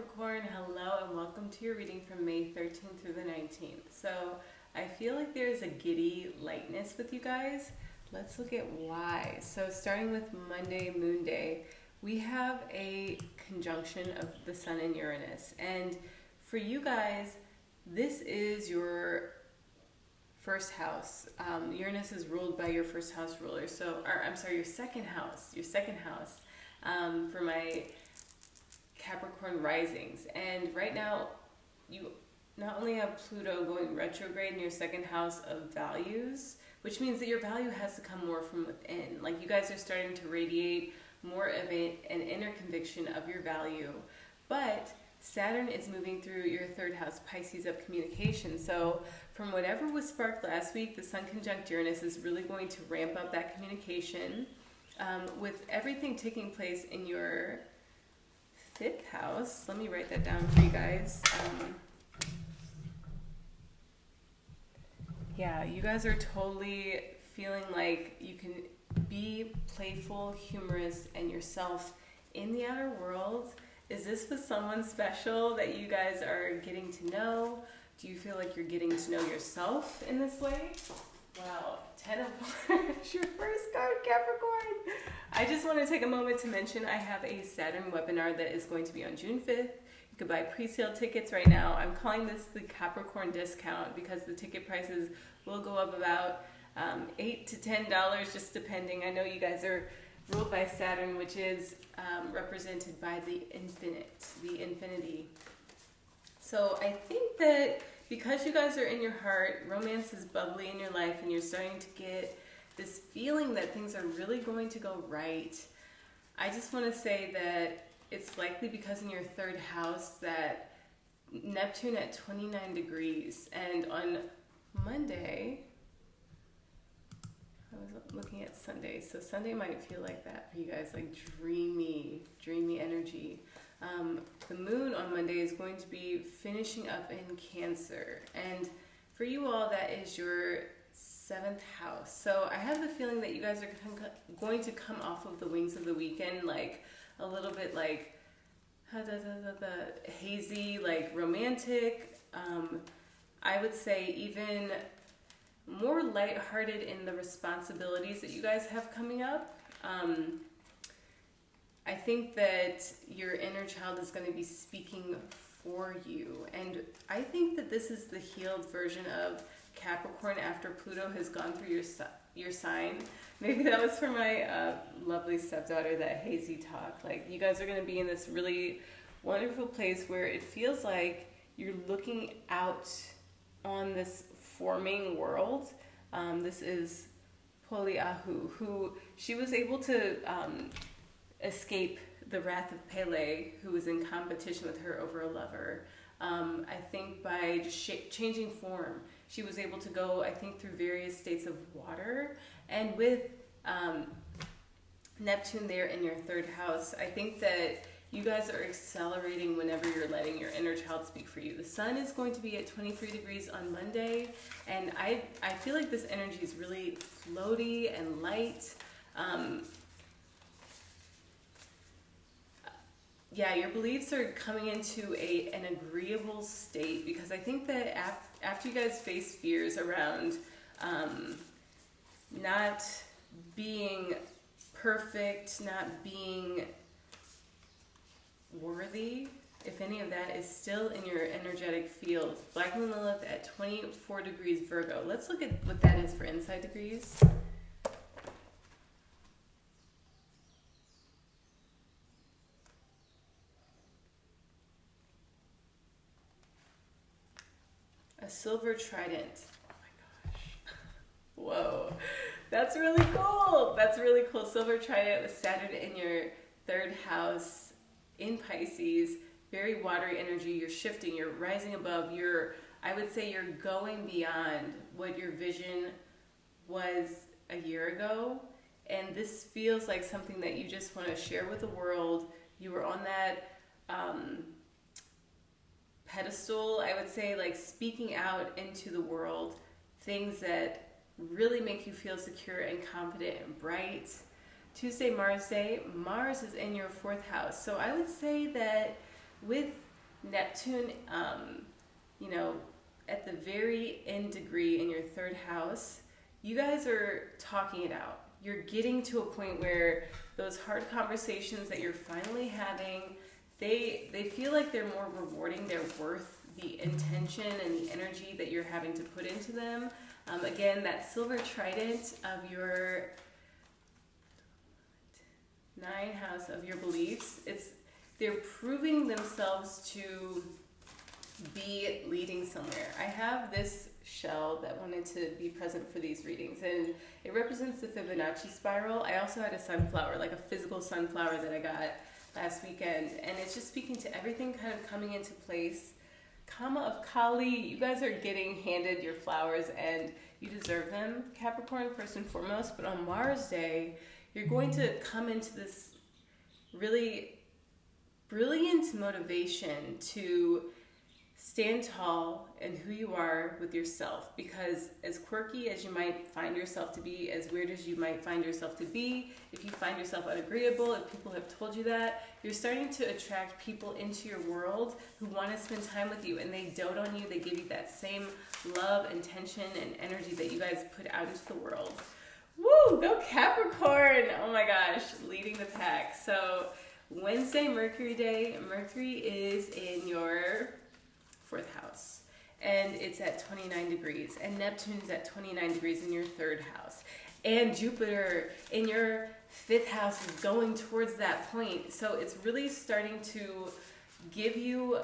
Capricorn, hello and welcome to your reading from May 13th through the 19th. So I feel like there's a giddy lightness with you guys. Let's look at why. So starting with Monday, Moon Day, we have a conjunction of the Sun and Uranus. And for you guys, this is your first house. Uranus is ruled by your first house ruler. Your second house. For my Capricorn risings. And right now, you not only have Pluto going retrograde in your second house of values, which means that your value has to come more from within. Like you guys are starting to radiate more of an inner conviction of your value. But Saturn is moving through your third house, Pisces, of communication. So from whatever was sparked last week, the Sun conjunct Uranus is really going to ramp up that communication. With everything taking place in your fifth house, let me write that down for you guys. You guys are totally feeling like you can be playful, humorous, and yourself in the outer world. Is this with someone special that you guys are getting to know? Do you feel like you're getting to know yourself in this way? Wow, 10 of Wands, your first card, Capricorn. I just want to take a moment to mention I have a Saturn webinar that is going to be on June 5th. You can buy pre-sale tickets right now. I'm calling this the Capricorn discount because the ticket prices will go up about $8 to $10, just depending. I know you guys are ruled by Saturn, which is represented by the infinity. So I think that because you guys are in your heart, romance is bubbly in your life, and you're starting to get this feeling that things are really going to go right. I just want to say that it's likely because in your third house that Neptune at 29 degrees, and on Monday, I was looking at Sunday, so Sunday might feel like that for you guys, like dreamy energy. The moon on Monday is going to be finishing up in Cancer, and for you all, that is your seventh house. So I have the feeling that you guys are going to come off of the wings of the weekend, like a little bit like hazy, like romantic. I would say even more lighthearted in the responsibilities that you guys have coming up. I think that your inner child is going to be speaking for you. And I think that this is the healed version of Capricorn after Pluto has gone through your sign. Maybe that was for my lovely stepdaughter, that hazy talk. Like, you guys are going to be in this really wonderful place where it feels like you're looking out on this forming world. This is Poliahu, who she was able to escape the wrath of Pele, who was in competition with her over a lover. I think by just changing form, she was able to go, I think, through various states of water. And with Neptune there in your third house, I think that you guys are accelerating whenever you're letting your inner child speak for you. The sun is going to be at 23 degrees on Monday, and I feel like this energy is really floaty and light. Your beliefs are coming into an agreeable state, because I think that after you guys face fears around not being perfect, not being worthy, if any of that is still in your energetic field. Black Moon Lilith at 24 degrees Virgo. Let's look at what that is for inside degrees. A silver trident. Oh my gosh. Whoa. That's really cool. Silver trident with Saturn in your third house in Pisces. Very watery energy. You're shifting. You're rising above. I would say you're going beyond what your vision was a year ago. And this feels like something that you just want to share with the world. You were on that pedestal, I would say, like speaking out into the world, things that really make you feel secure and confident and bright. Tuesday, Mars Day. Mars is in your fourth house. So I would say that with Neptune, you know, at the very end degree in your third house, you guys are talking it out. You're getting to a point where those hard conversations that you're finally having, they feel like they're more rewarding. They're worth the intention and the energy that you're having to put into them. Again, that silver trident of your 9th house of your beliefs, they're proving themselves to be leading somewhere. I have this shell that wanted to be present for these readings, and it represents the Fibonacci spiral. I also had a sunflower, like a physical sunflower that I got last weekend, and it's just speaking to everything kind of coming into place. Karma of Kali, you guys are getting handed your flowers and you deserve them, Capricorn, first and foremost. But on Mars Day, you're going to come into this really brilliant motivation to stand tall in who you are with yourself, because as quirky as you might find yourself to be, as weird as you might find yourself to be, if you find yourself unagreeable, if people have told you that, you're starting to attract people into your world who want to spend time with you, and they dote on you. They give you that same love, intention, and energy that you guys put out into the world. Woo! Go Capricorn! Oh my gosh, leading the pack. So Wednesday, Mercury Day. Mercury is in your 4th house, and it's at 29 degrees, and Neptune's at 29 degrees in your 3rd house, and Jupiter in your 5th house is going towards that point. So it's really starting to give you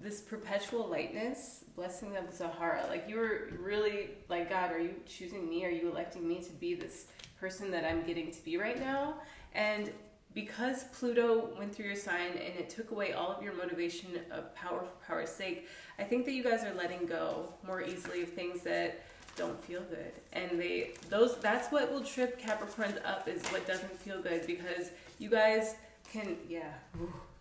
this perpetual lightness, blessing of Zahara. Like, you're really like, God, are you choosing me? Are you electing me to be this person that I'm getting to be right now? And because Pluto went through your sign and it took away all of your motivation of power for power's sake, I think that you guys are letting go more easily of things that don't feel good. And that's what will trip Capricorns up, is what doesn't feel good, because you guys can,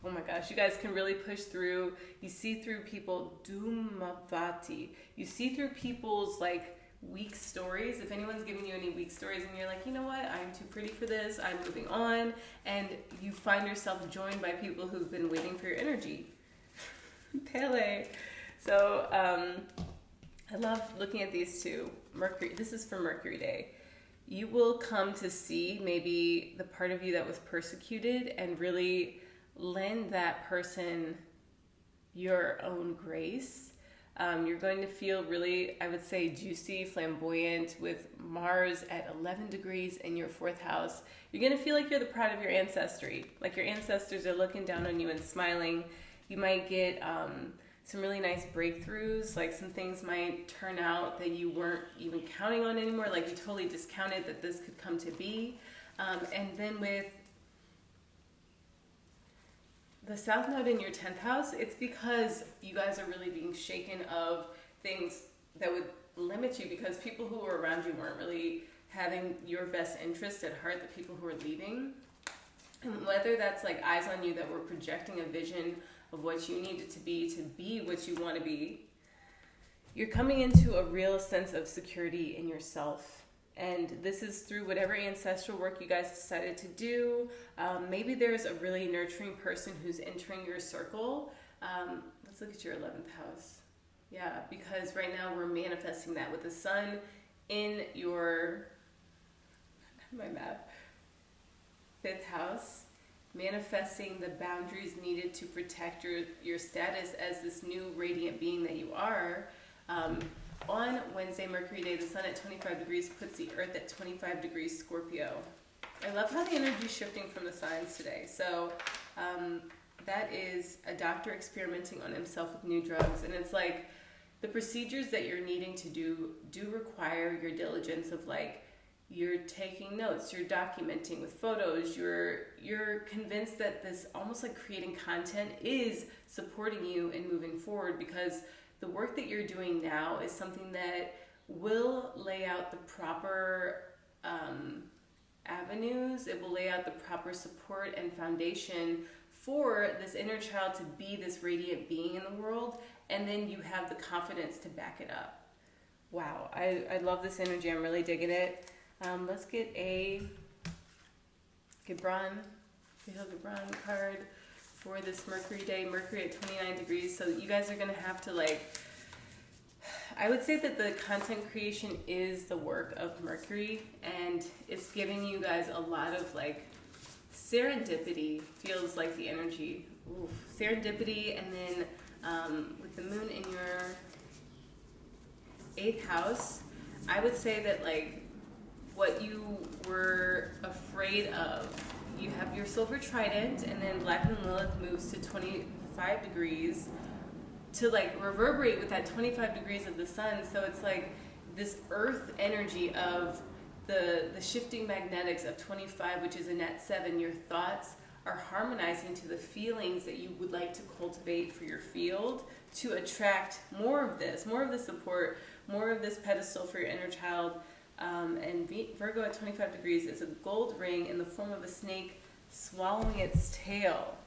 oh my gosh, you guys can really push through. You see through people, Dumavati. You see through people's like weak stories. If anyone's giving you any weak stories and you're like, you know what, I'm too pretty for this, I'm moving on, and you find yourself joined by people who've been waiting for your energy. Pele. So I love looking at these two. Mercury, this is for Mercury Day. You will come to see maybe the part of you that was persecuted and really lend that person your own grace. You're going to feel really, I would say, juicy, flamboyant with Mars at 11 degrees in your 4th house. You're going to feel like you're the pride of your ancestry. Like your ancestors are looking down on you and smiling. You might get some really nice breakthroughs. Like some things might turn out that you weren't even counting on anymore. Like you totally discounted that this could come to be. And then with the South Node in your 10th house, it's because you guys are really being shaken of things that would limit you, because people who were around you weren't really having your best interest at heart, the people who are leaving. And whether that's like eyes on you that were projecting a vision of what you needed to be what you want to be, you're coming into a real sense of security in yourself. And this is through whatever ancestral work you guys decided to do. Maybe there's a really nurturing person who's entering your circle. Let's look at your 11th house. Yeah, because right now we're manifesting that with the sun in your, my map, 5th house, manifesting the boundaries needed to protect your status as this new radiant being that you are. On Wednesday, Mercury Day, the sun at 25 degrees puts the earth at 25 degrees Scorpio. I love how the energy is shifting from the signs today. So that is a doctor experimenting on himself with new drugs. And it's like the procedures that you're needing to do require your diligence of like, you're taking notes, you're documenting with photos, you're convinced that this almost like creating content is supporting you in moving forward, because the work that you're doing now is something that will lay out the proper avenues. It will lay out the proper support and foundation for this inner child to be this radiant being in the world, and then you have the confidence to back it up. Wow, I love this energy. I'm really digging it. Let's get a Gibran card for this Mercury day. Mercury at 29 degrees. So you guys are going to have to like, I would say that the content creation is the work of Mercury, and it's giving you guys a lot of like serendipity, feels like the energy. Oof. Serendipity, and then with the moon in your 8th house, I would say that like what you were afraid of, you have your silver trident, and then Black Moon Lilith moves to 25 degrees to like reverberate with that 25 degrees of the sun. So it's like this earth energy of the shifting magnetics of 25, which is a net 7. Your thoughts are harmonizing to the feelings that you would like to cultivate for your field to attract more of this support, more of this pedestal for your inner child. And Virgo at 25 degrees is a gold ring in the form of a snake swallowing its tail.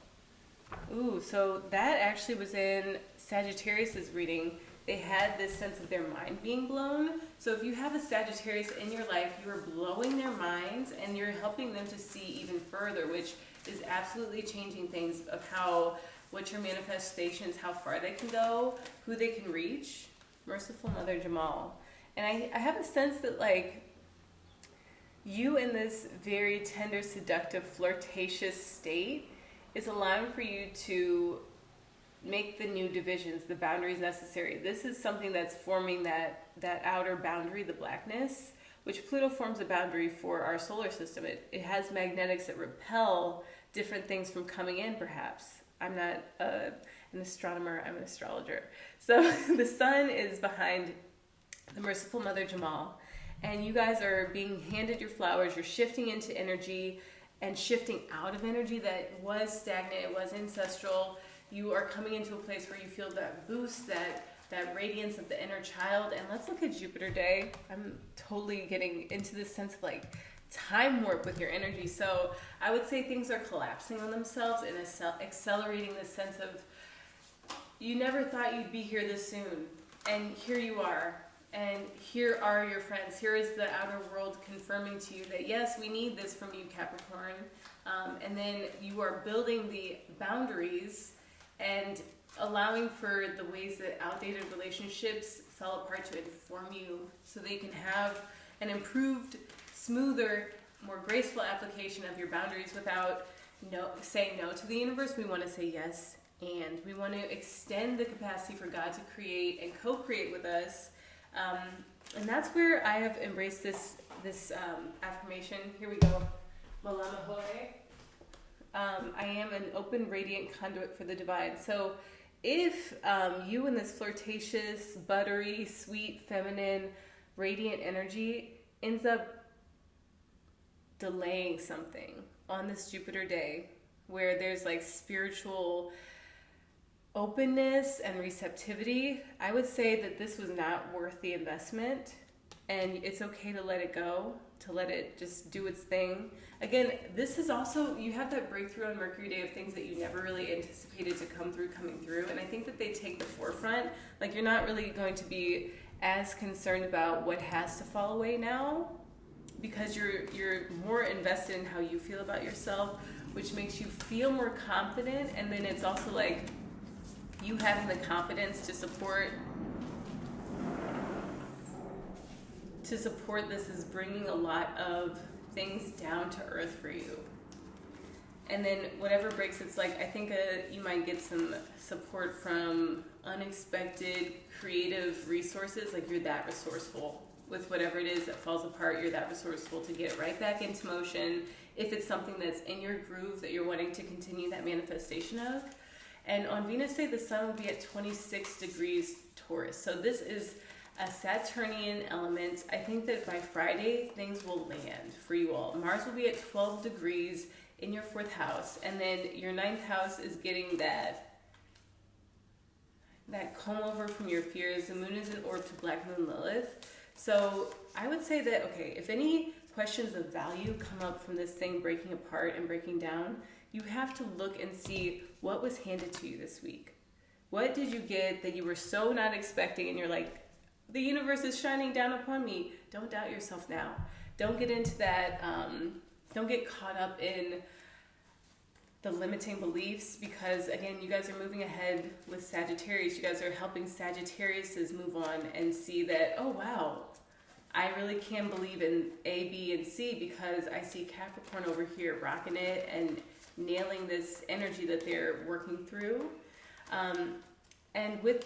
Ooh, so that actually was in Sagittarius's reading. They had this sense of their mind being blown. So if you have a Sagittarius in your life, you are blowing their minds and you're helping them to see even further, which is absolutely changing things of what your manifestations, how far they can go, who they can reach. Merciful Mother Jamal. And I have a sense that like you in this very tender, seductive, flirtatious state is allowing for you to make the new divisions, the boundaries necessary. This is something that's forming that outer boundary, the blackness, which Pluto forms a boundary for our solar system. It has magnetics that repel different things from coming in, perhaps. I'm not an astronomer, I'm an astrologer. So the sun is behind the Merciful Mother Jamal, and you guys are being handed your flowers. You're shifting into energy and shifting out of energy that was stagnant, it was ancestral. You are coming into a place where you feel that boost, that radiance of the inner child. And let's look at Jupiter Day. I'm totally getting into this sense of like time warp with your energy. So I would say things are collapsing on themselves and accelerating this sense of you never thought you'd be here this soon. And here you are. And here are your friends. Here is the outer world confirming to you that yes, we need this from you, Capricorn. And then you are building the boundaries and allowing for the ways that outdated relationships fell apart to inform you so that you can have an improved, smoother, more graceful application of your boundaries without saying no to the universe. We want to say yes, and we want to extend the capacity for God to create and co-create with us. And that's where I have embraced this affirmation. Here we go. Malama Hoe. I am an open, radiant conduit for the divine. So if you in this flirtatious, buttery, sweet, feminine, radiant energy ends up delaying something on this Jupiter day where there's like spiritual openness and receptivity, I would say that this was not worth the investment, and it's okay to let it go, to let it just do its thing. Again, this is also, you have that breakthrough on Mercury Day of things that you never really anticipated to coming through, and I think that they take the forefront. Like, you're not really going to be as concerned about what has to fall away now, because you're more invested in how you feel about yourself, which makes you feel more confident. And then it's also like you having the confidence to support this is bringing a lot of things down to earth for you. And then whatever breaks, it's like, I think you might get some support from unexpected creative resources. Like, you're that resourceful with whatever it is that falls apart. You're that resourceful to get it right back into motion if it's something that's in your groove that you're wanting to continue that manifestation of. And on Venus Day, the sun will be at 26 degrees Taurus. So this is a Saturnian element. I think that by Friday, things will land for you all. Mars will be at 12 degrees in your 4th house. And then your 9th house is getting that comb over from your fears. The moon is in orb to Black Moon Lilith. So I would say that, okay, if any questions of value come up from this thing breaking apart and breaking down, you have to look and see what was handed to you this week. What did you get that you were so not expecting, and you're like, the universe is shining down upon me? Don't doubt yourself now. Don't get into that, don't get caught up in the limiting beliefs, because again, you guys are moving ahead with Sagittarius. You guys are helping Sagittariuses move on and see that, oh wow, I really can believe in A, B, and C, because I see Capricorn over here rocking it and nailing this energy that they're working through. And with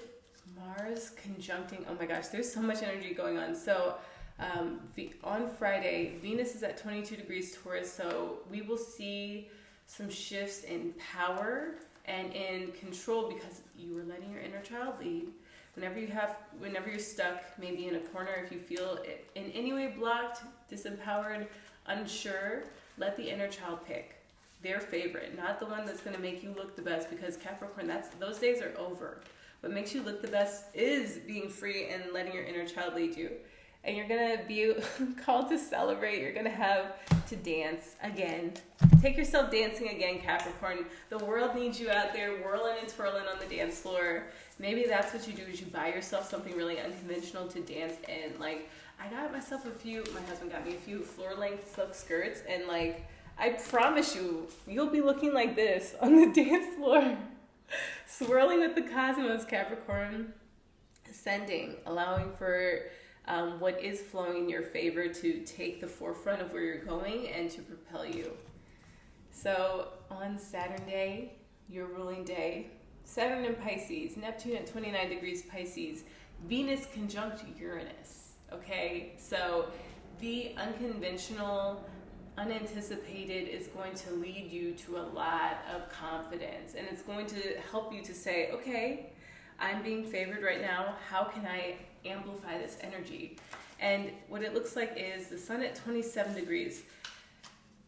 Mars conjuncting, oh my gosh, there's so much energy going on. So on Friday, Venus is at 22 degrees Taurus, so we will see some shifts in power and in control, because you are letting your inner child lead. Whenever you're stuck, maybe in a corner, if you feel in any way blocked, disempowered, unsure, let the inner child pick their favorite, not the one that's going to make you look the best, because Capricorn, those days are over. What makes you look the best is being free and letting your inner child lead you. And you're going to be called to celebrate. You're going to have to dance again. Take yourself dancing again, Capricorn. The world needs you out there whirling and twirling on the dance floor. Maybe that's what you do, is you buy yourself something really unconventional to dance in. Like, I got myself my husband got me a few floor-length silk skirts, and like, I promise you, you'll be looking like this on the dance floor. Swirling with the cosmos, Capricorn. Ascending, allowing for what is flowing in your favor to take the forefront of where you're going and to propel you. So on Saturn day, your ruling day, Saturn in Pisces, Neptune at 29 degrees Pisces, Venus conjunct Uranus, okay? So the unconventional, unanticipated is going to lead you to a lot of confidence, and it's going to help you to say, okay, I'm being favored right now. How can I amplify this energy? And what it looks like is the sun at 27 degrees.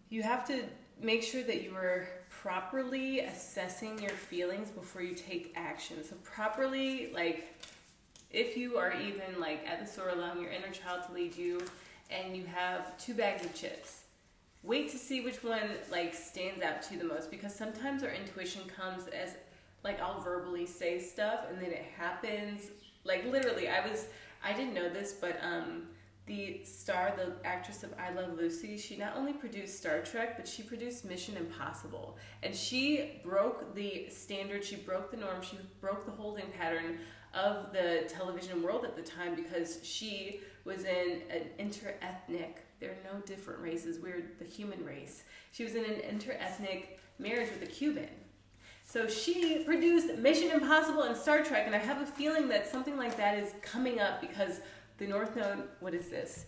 You have to make sure that you are properly assessing your feelings before you take action. So properly, like, if you are even like at the store allowing your inner child to lead you and you have 2 bags of chips, wait to see which one like stands out to you the most, because sometimes our intuition comes as like, I'll verbally say stuff and then it happens. Like, literally, I didn't know this, but the actress of I Love Lucy, she not only produced Star Trek, but she produced Mission Impossible. And she broke the standard, she broke the norm, she broke the holding pattern of the television world at the time, because she was in an interethnic, there are no different races, we're the human race. She was in an interethnic marriage with a Cuban. So she produced Mission Impossible and Star Trek, and I have a feeling that something like that is coming up, because the North Node, what is this?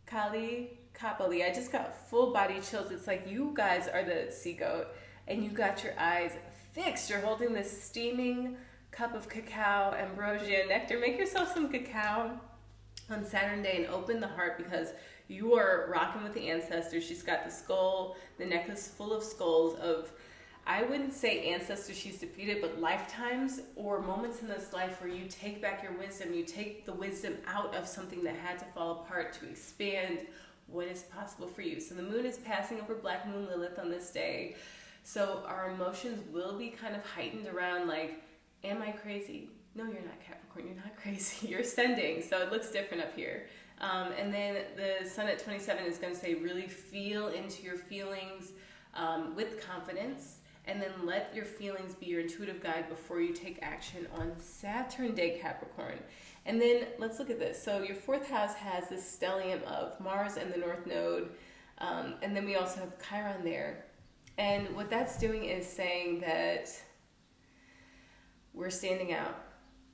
Kali, Kapali. I just got full body chills. It's like you guys are the sea goat, and you got your eyes fixed. You're holding this steaming cup of cacao, ambrosia, nectar. Make yourself some cacao on Saturn day and open the heart, because you are rocking with the ancestors. She's got the skull, the necklace full of skulls of, I wouldn't say ancestors she's defeated, but lifetimes or moments in this life where you take back your wisdom, you take the wisdom out of something that had to fall apart to expand what is possible for you. So the moon is passing over Black Moon Lilith on this day. So our emotions will be kind of heightened around like, am I crazy? No, you're not, Capricorn, you're not crazy. You're ascending, so it looks different up here. And then the sun at 27 is going to say really feel into your feelings with confidence. And then let your feelings be your intuitive guide before you take action on Saturn day, Capricorn. And then let's look at this. So your 4th house has this stellium of Mars and the North Node. And then we also have Chiron there. And what that's doing is saying that we're standing out.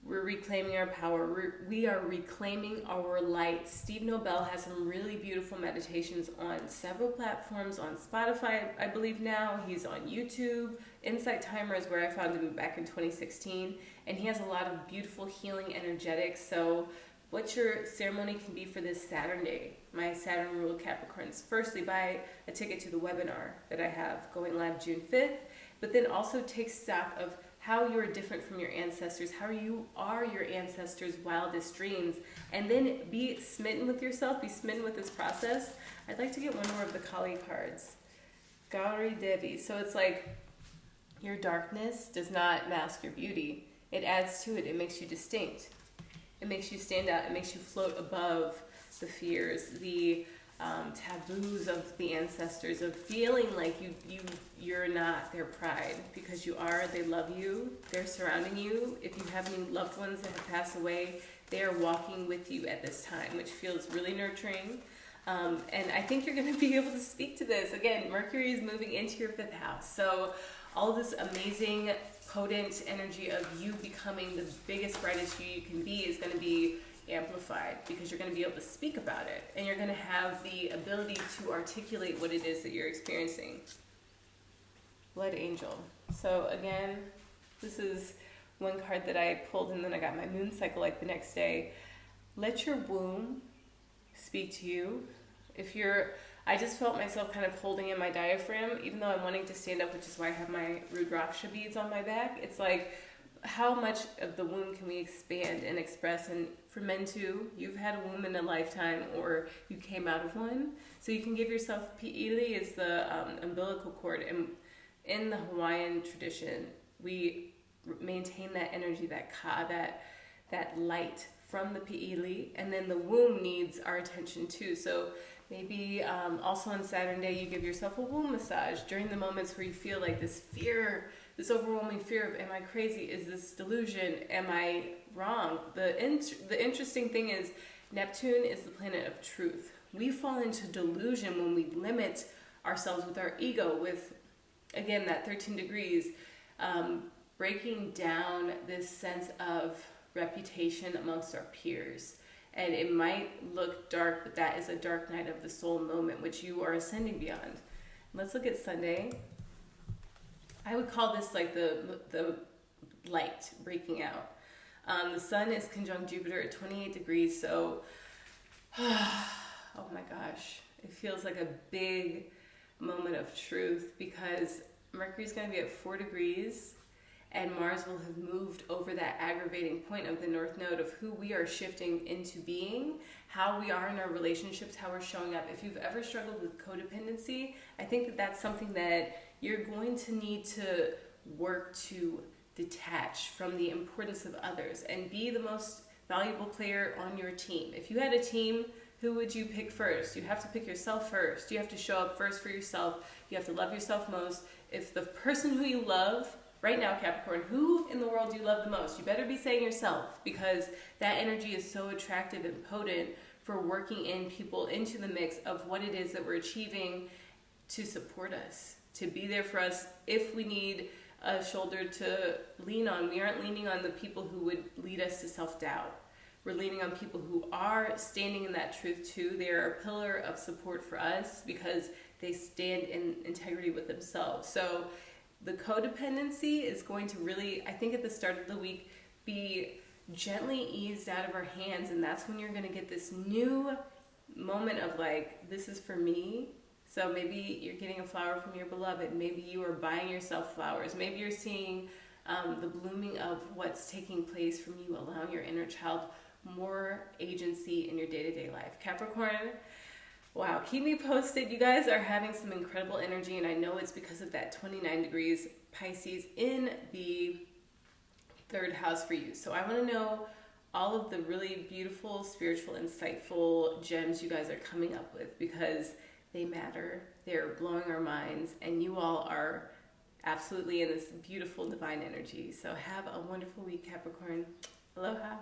We're reclaiming our power. We are reclaiming our light. Steve Nobel has some really beautiful meditations on several platforms, on Spotify, I believe now. He's on YouTube. Insight Timer is where I found him back in 2016. And he has a lot of beautiful healing energetics. So what your ceremony can be for this Saturn day, my Saturn ruled Capricorns. Firstly, buy a ticket to the webinar that I have going live June 5th. But then also take stock of how you're different from your ancestors, how you are your ancestors' wildest dreams, and then be smitten with yourself, be smitten with this process. I'd like to get one more of the Kali cards. Gauri Devi. So it's like your darkness does not mask your beauty. It adds to it. It makes you distinct. It makes you stand out. It makes you float above the fears, the taboos of the ancestors, of feeling like you're not their pride, because you are. They love you, they're surrounding you. If you have any loved ones that have passed away, they are walking with you at this time, which feels really nurturing. And I think you're going to be able to speak to this. Again, Mercury is moving into your 5th house. So all this amazing, potent energy of you becoming the biggest, brightest you can be is going to be amplified, because you're going to be able to speak about it. And you're going to have the ability to articulate what it is that you're experiencing. Blood Angel. So again, this is one card that I pulled, and then I got my moon cycle like the next day. Let your womb speak to you. I just felt myself kind of holding in my diaphragm, even though I'm wanting to stand up, which is why I have my Rudraksha beads on my back. It's like, how much of the womb can we expand and express? And for men too, you've had a womb in a lifetime, or you came out of one. So you can give yourself, Pi'ili is the umbilical cord. And in the Hawaiian tradition, we maintain that energy, that ka, that light from the Pi'ili. And then the womb needs our attention too. So maybe also on Saturn day, you give yourself a womb massage during the moments where you feel like this fear, this overwhelming fear of, am I crazy? Is this delusion? Am I wrong? The interesting thing is, Neptune is the planet of truth. We fall into delusion when we limit ourselves with our ego, with, again, that 13 degrees, breaking down this sense of reputation amongst our peers. And it might look dark, but that is a dark night of the soul moment, which you are ascending beyond. Let's look at Sunday. I would call this like the light breaking out. The sun is conjunct Jupiter at 28 degrees, so, oh my gosh, it feels like a big moment of truth, because Mercury's going to be at 4 degrees, and Mars will have moved over that aggravating point of the North Node of who we are shifting into being, how we are in our relationships, how we're showing up. If you've ever struggled with codependency, I think that that's something that you're going to need to work to detach from the importance of others and be the most valuable player on your team. If you had a team, who would you pick first? You have to pick yourself first. You have to show up first for yourself. You have to love yourself most. If the person who you love, right now, Capricorn, who in the world do you love the most? You better be saying yourself, because that energy is so attractive and potent for working in people into the mix of what it is that we're achieving, to support us, to be there for us if we need a shoulder to lean on. We aren't leaning on the people who would lead us to self-doubt. We're leaning on people who are standing in that truth too. They are a pillar of support for us because they stand in integrity with themselves. So the codependency is going to really, I think at the start of the week, be gently eased out of our hands. And that's when you're going to get this new moment of like, this is for me. So maybe you're getting a flower from your beloved. Maybe you are buying yourself flowers. Maybe you're seeing the blooming of what's taking place from you, allowing your inner child more agency in your day-to-day life. Capricorn, wow, keep me posted. You guys are having some incredible energy, and I know it's because of that 29 degrees Pisces in the 3rd house for you. So I want to know all of the really beautiful, spiritual, insightful gems you guys are coming up with, because they matter. They're blowing our minds, and you all are absolutely in this beautiful divine energy. So have a wonderful week, Capricorn. Aloha.